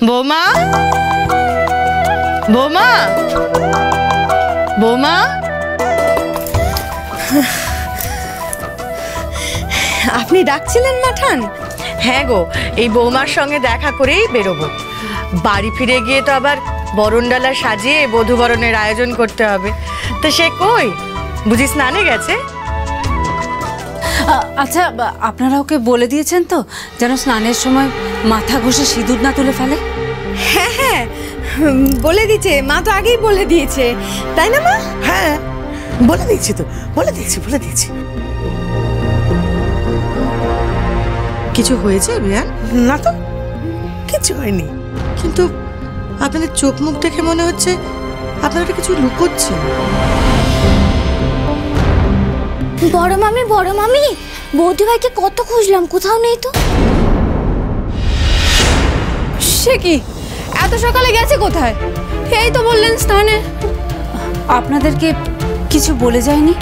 বৌমা, বৌমা, বৌমা। আপনি ডাকছিলেন মাঠান? হ্যাঁ গো, এই বৌমার সঙ্গে দেখা করেই বেরোবো। বাড়ি ফিরে গিয়ে তো আবার বরণডালা সাজিয়ে বধূবরণের আয়োজন করতে হবে। তো সে কই, বুঝি স্নানে গেছে? আচ্ছা, আপনারা ওকে বলে দিয়েছেন তো যেন স্নানের সময় মাথা ঘষে সিঁদুর না তুলে ফেলে? হ্যাঁ হ্যাঁ, বলে দিয়েছে মা, তো আগেই বলে দিয়েছে, তাই না মা? হ্যাঁ, বলে দিয়েছি তো, বলে দিয়েছি। কিছু হয়েছে বিয়ান? না তো, কিছু হয়নি। কিন্তু আপনাদের চোখ মুখ দেখে মনে হচ্ছে আপনারা কিছু লুকোচ্ছেন। বড় মামি, বৌদি ভাইকে কত খুঁজলাম, কোথাও নেই তো। সে কি, এত সকালে গেছে কোথায়? এই তো বললেন স্নানে। আপনাদেরকে কিছু বলে যায়নি?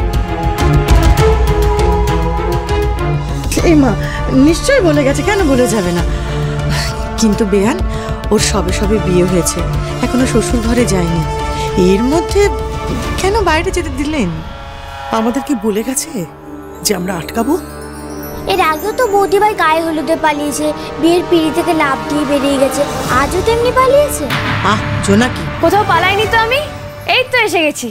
এই মা, নিশ্চয়ই বলে গেছে, কেন বলে যাবে না? কিন্তু বেয়ান, ওর সবে সবে বিয়ে হয়েছে, এখনো শ্বশুর ঘরে যায়নি। এর মধ্যে কেন বাইরে যেতে দিলেন? আমাদের কি বলে গেছে যে আমরা আটকাবো? এর আগেও তো বৌদি ভাই গায়ে হলুদে পালিয়েছে, বিয়ের পিঁড়ি থেকে লাফ দিয়ে বেরিয়ে গেছে, আজও তেমনি পালিয়েছে। আহ জোনাকি, কোথাও পালাইনি তো আমি, এই তো এসে গেছি।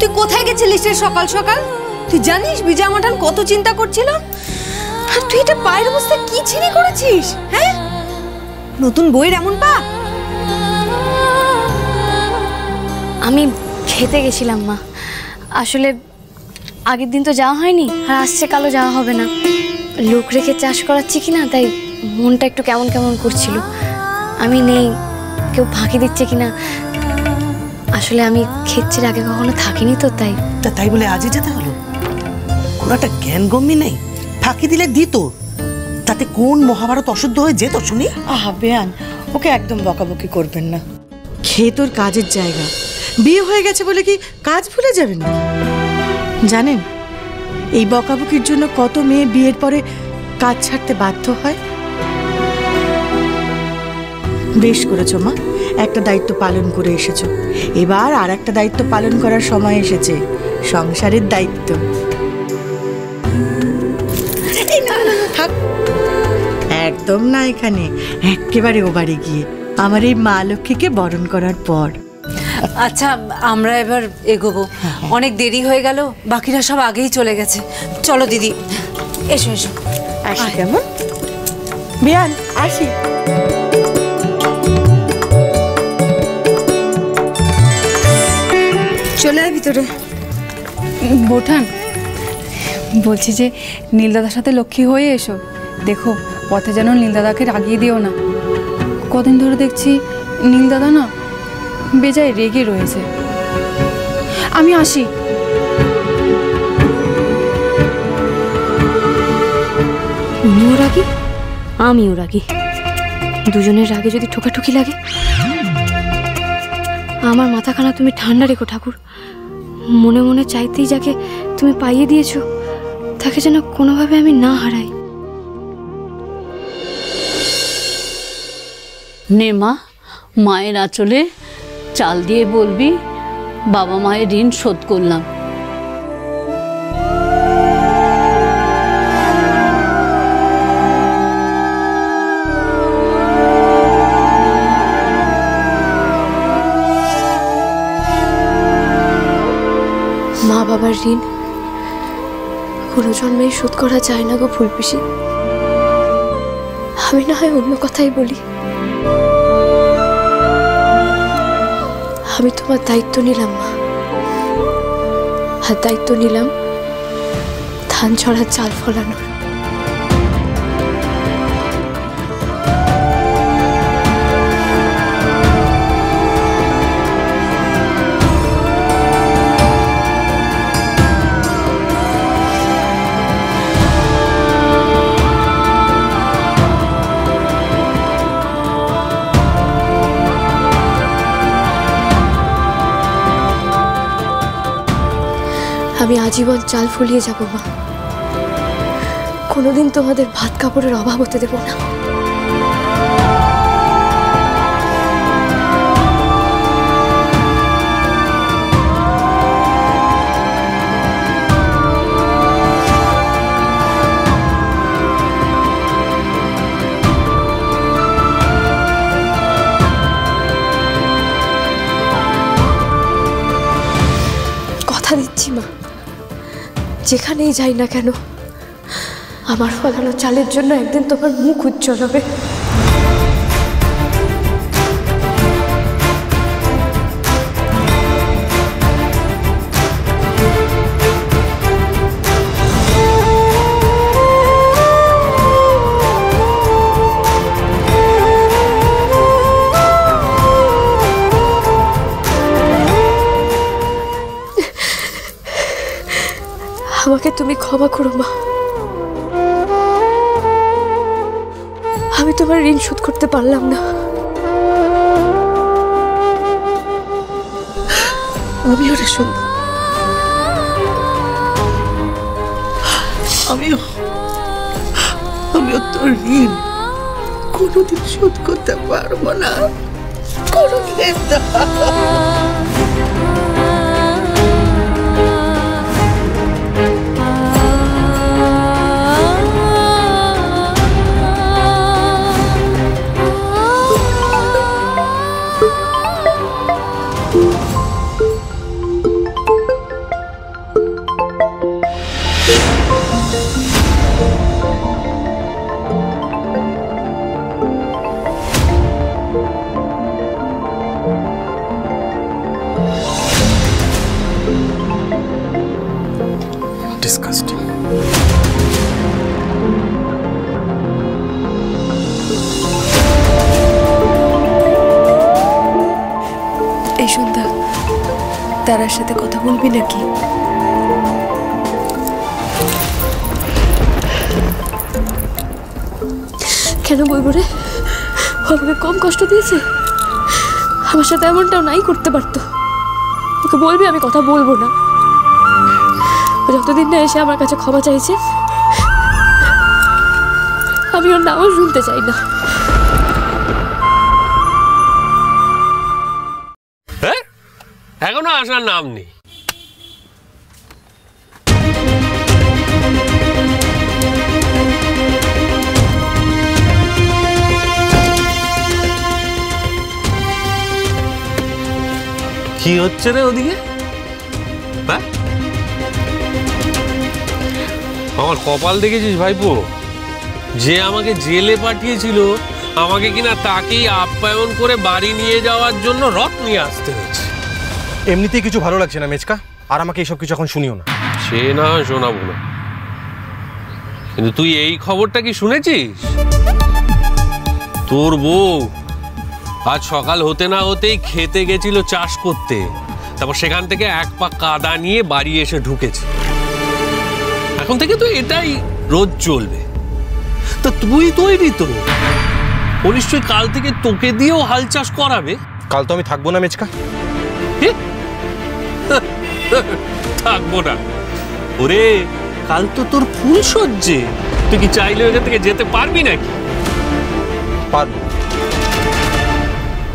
তুই কোথায় গেছিলিস সকাল সকাল? তুই জানিস বিজয় মাঠান কত চিন্তা করছিল? আর তুই এটা পায়ের অবস্থা কি ছিঁড়ি করেছিস? হ্যাঁ, নতুন বইয়ের এমন পা? আমি খেতে গেছিলাম মা, আসলে আগের দিন তো যাওয়া হয়নি, আর আসছে কালও যাওয়া হবে না। লোক রেখে চাষ করাচ্ছি কিনা, তাই মনটা একটু কেমন কেমন করছিল। আমি নেই, কেউ ফাঁকি দিচ্ছে কিনা। আসলে আমি ক্ষেত্রের আগে কখনো থাকিনি তো, তাই বলে আজই যেতে হলো? কোনো একটা জ্ঞান গম্যি নেই? ফাঁকি দিলে দিত, তাতে কোন মহাভারত অশুদ্ধ হয়ে যেত শুনি? আহা বেয়ান, ওকে একদম বকাবকি করবেন না। খেয়ে তোর কাজের জায়গা, বিয়ে হয়ে গেছে বলে কি কাজ ভুলে যাবেন না? জানেন এই বকাবকির জন্য কত মেয়ে বিয়ের পরে কাজ ছাড়তে বাধ্য হয়? বেশ করেছো মা, একটা দায়িত্ব পালন করে এসেছো। এবার আর একটা দায়িত্ব পালন করার সময় এসেছে, সংসারের দায়িত্ব। একদম না এখানে, একেবারে ও বাড়ি গিয়ে আমার এই মা লক্ষ্মীকে বরণ করার পর। আচ্ছা, আমরা এবার এগোবো, অনেক দেরি হয়ে গেল, বাকিরা সব আগেই চলে গেছে। চলো দিদি, এসো এসো। আসি কেমন? বিয়ান আসি। চলে আয় ভিতরে। বোঠান, বলছি যে নীলদাদার সাথে লক্ষ্মী হয়ে এসো। দেখো পথে যেন নীলদাদাকে রাগিয়ে দিও না। কদিন ধরে দেখছি নীলদাদা না বেজায় রেগে রয়েছে। আমি আসি। উনিও রাগি, আমিও রাগি, দুজনের রাগে যদি ঠোকাঠুকি লাগে। আমার মাথাখানা তুমি ঠান্ডা রেখো ঠাকুর। মনে মনে চাইতেই যাকে তুমি পাইয়ে দিয়েছো, তাকে যেন কোনোভাবে আমি না হারাই। নে মা, মায়ের আঁচলে চাল দিয়ে বলবি বাবা মায়ের ঋণ শোধ করলাম। মা বাবার ঋণ কোনো জন্মেই শোধ করা যায় না গো ফুলপিসি। আমি না হয় অন্য কথাই বলি, আমি তোমার দায়িত্ব নিলাম মা, আর দায়িত্ব নিলাম ধান ছড়ার চাল ফলানোর। আমি আজীবন চাল ফুলিয়ে যাব মা, কোনোদিন তোমাদের ভাত কাপড়ের অভাব হতে দেব না। কথা দিচ্ছি মা, যেখানেই যাই না কেন আমার ফলানো চালের জন্য একদিন তোমার মুখ উজ্জ্বল হবে। আমাকে তুমি ক্ষমা করো মা, আমি তোমার ঋণ শোধ করতে পারলাম না। আমিও রে সুন্দর, আমিও তোর ঋণ কোনোদিন শোধ করতে পারবো না, কোনোদিন না। Disgusting. এই সন্ধ্যা তারার সাথে কথা বলবি নাকি? কেন বলবো রে? আমাকে কম কষ্ট দিয়েছে? আমার সাথে এমনটাও নাই করতে পারতো। ওকে বলবি আমি কথা বলবো না। যতদিন না এসে আমার কাছে ক্ষমা চাইছে আমি ওর নামও শুনতে চাই না। এখনো আসার নাম নেই। কি হচ্ছে রে ওদিকে? হ্যাঁ, আমার কপাল দেখেছিস ভাইপো? যে আমাকে জেলে পাঠিয়েছিল আমাকে কিনা তাকেই আপ্যায়ন করে বাড়ি নিয়ে যাওয়ার জন্য রথ নিয়ে আসতে হয়েছে। এমনিতেই কিছু ভালো লাগছে না মেচকা, আর আমাকে এইসব কিছু এখন শুনিও না। সে না শোনাবো না, কিন্তু তুই এই খবরটা কি শুনেছিস? তোর বউ আজ সকাল হতে না হতেই খেতে গেছিল চাষ করতে, তারপর সেখান থেকে এক পা কাদা নিয়ে বাড়ি এসে ঢুকেছে। এখন থেকে তো এটাই রোজ চলবে। তো তুই তৈরি তো? ও নিশ্চয়ই কাল থেকে তোকে দিয়েও হাল চাষ করাবে। কাল তো আমি থাকবো না মেচকা। থাকবো না? ওরে, কাল তো তোর ফুল সজ্জে, তুই কি চাইলে এখান থেকে যেতে পারবি নাকি? পারবো।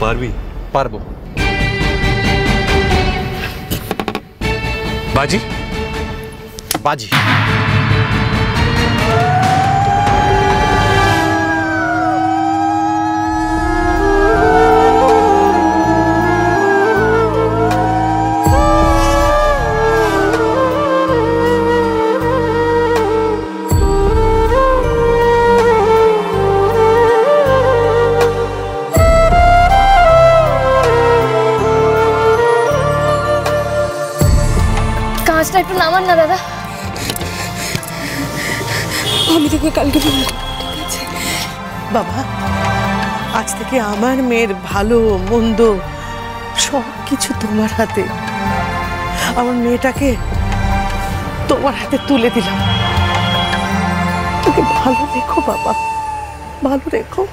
পারবি? পারবো। বাজি? বাজি। কাজটা একটু নামান না দাদা, আমি তোকে কালকে বলবো। বাবা, আজ থেকে আমার মেয়ের ভালো মন্দ সব কিছু তোমার হাতে। আমার মেয়েটাকে তোমার হাতে তুলে দিলাম। তোকে ভালো রেখো বাবা, ভালো রেখো।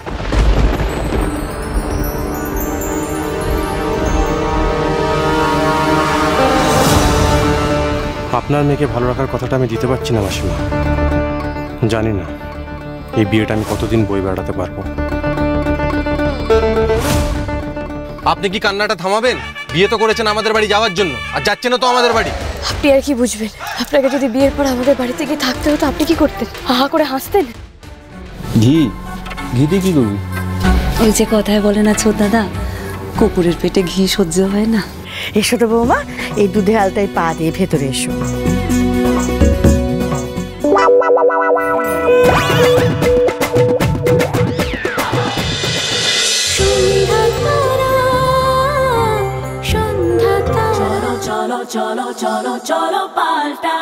আপনার মেয়েকে ভালো রাখার কথাটা আমি দিতে পারছি না মাসিমা। জানি না এই বিয়েটা আমি কতদিন বই বেড়াতে পারবো। আপনি কি কান্নাটা থামাবেন? বিয়ে তো করেছেন আমাদের বাড়ি যাওয়ার জন্য, আর যাচ্ছেন তো আমাদের বাড়ি। আপনি আর কি বুঝবেন? আপনাকে যদি বিয়ের পর আমাদের বাড়িতে গিয়ে থাকতে হতো আপনি কি করতেন? হাহা করে হাসতেন। ঘি দিয়ে কি করবি? ওই যে কথায় বলে না ছোট দাদা, কুকুরের পেটে ঘি সহ্য হয় না। এসো তো বৌমা, এই দুধে আলতায় পা দিয়ে ভেতরে এসো। চলো চলো চলো চলো চলো পাল্টা